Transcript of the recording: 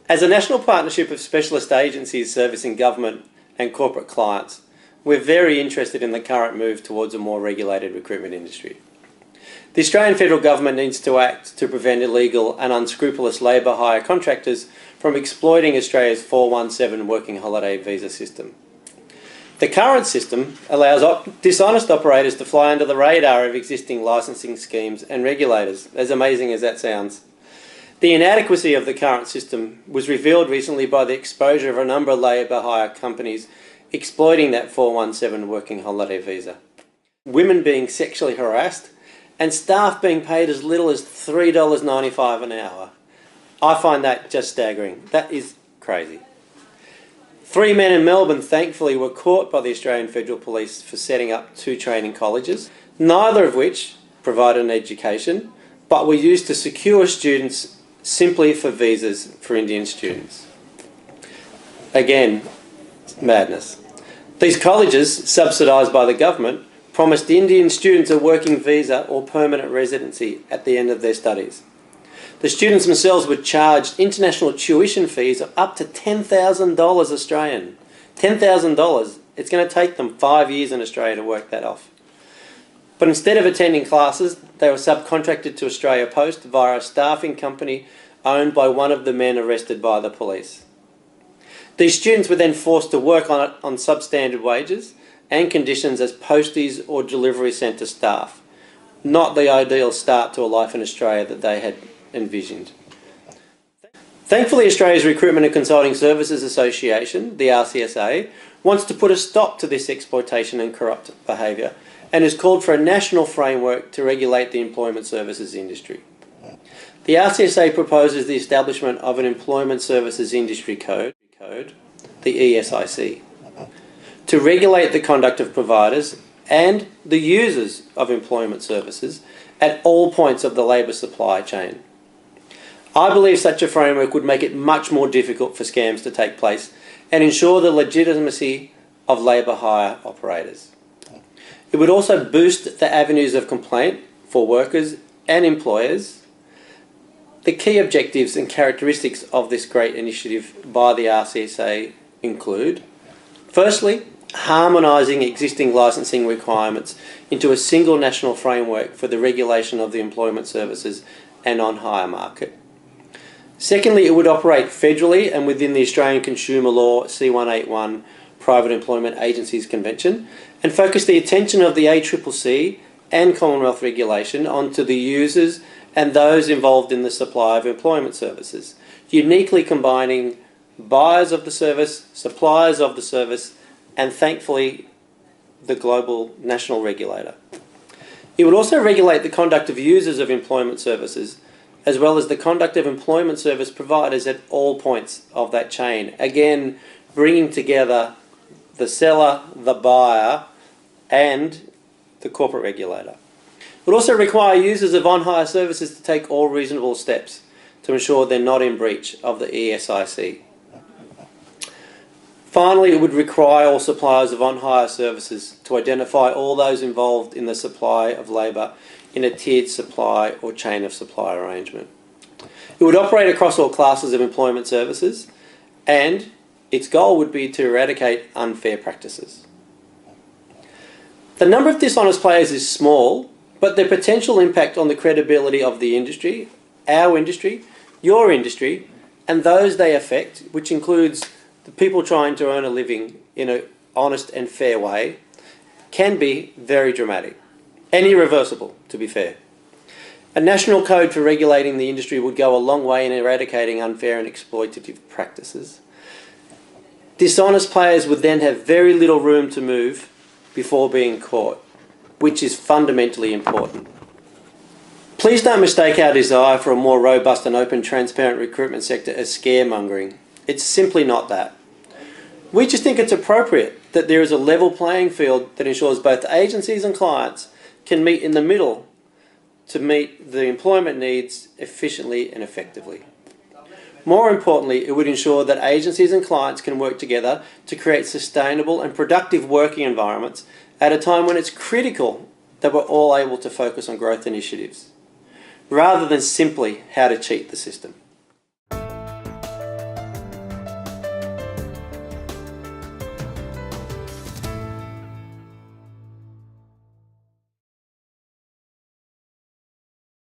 As a national partnership of specialist agencies servicing government and corporate clients, we're very interested in the current move towards a more regulated recruitment industry. The Australian Federal Government needs to act to prevent illegal and unscrupulous labour hire contractors from exploiting Australia's 417 working holiday visa system. The current system allows dishonest operators to fly under the radar of existing licensing schemes and regulators, as amazing as that sounds. The inadequacy of the current system was revealed recently by the exposure of a number of labour hire companies exploiting that 417 working holiday visa. Women being sexually harassed and staff being paid as little as $3.95 an hour. I find that just staggering. That is crazy. 3 men in Melbourne thankfully were caught by the Australian Federal Police for setting up 2 training colleges, neither of which provided an education, but were used to secure students simply for visas for Indian students. Again, madness. These colleges, subsidised by the government, promised Indian students a working visa or permanent residency at the end of their studies. The students themselves were charged international tuition fees of up to $10,000 Australian. $10,000. It's going to take them 5 years in Australia to work that off. But instead of attending classes, they were subcontracted to Australia Post via a staffing company owned by one of the men arrested by the police. These students were then forced to work on substandard wages and conditions as posties or delivery centre staff. Not the ideal start to a life in Australia that they had envisioned. Thankfully, Australia's Recruitment and Consulting Services Association, the RCSA, wants to put a stop to this exploitation and corrupt behaviour and has called for a national framework to regulate the employment services industry. The RCSA proposes the establishment of an Employment Services Industry Code, the ESIC, to regulate the conduct of providers and the users of employment services at all points of the labour supply chain. I believe such a framework would make it much more difficult for scams to take place and ensure the legitimacy of labour hire operators. It would also boost the avenues of complaint for workers and employers. The key objectives and characteristics of this great initiative by the RCSA include, firstly, harmonising existing licensing requirements into a single national framework for the regulation of the employment services and on-hire market. Secondly, it would operate federally and within the Australian Consumer Law C181 Private Employment Agencies Convention and focus the attention of the ACCC and Commonwealth regulation onto the users and those involved in the supply of employment services, uniquely combining buyers of the service, suppliers of the service, and thankfully the global national regulator. It would also regulate the conduct of users of employment services as well as the conduct of employment service providers at all points of that chain. Again, bringing together the seller, the buyer, and the corporate regulator. It would also require users of on-hire services to take all reasonable steps to ensure they're not in breach of the ESIC. Finally, it would require all suppliers of on-hire services to identify all those involved in the supply of labour in a tiered supply or chain of supply arrangement. It would operate across all classes of employment services, and its goal would be to eradicate unfair practices. The number of dishonest players is small, but their potential impact on the credibility of the industry, our industry, your industry, and those they affect, which includes the people trying to earn a living in an honest and fair way, can be very dramatic and irreversible, to be fair. A national code for regulating the industry would go a long way in eradicating unfair and exploitative practices. Dishonest players would then have very little room to move before being caught, which is fundamentally important. Please don't mistake our desire for a more robust and open, transparent recruitment sector as scaremongering. It's simply not that. We just think it's appropriate that there is a level playing field that ensures both agencies and clients can meet in the middle to meet the employment needs efficiently and effectively. More importantly, it would ensure that agencies and clients can work together to create sustainable and productive working environments at a time when it's critical that we're all able to focus on growth initiatives, rather than simply how to cheat the system.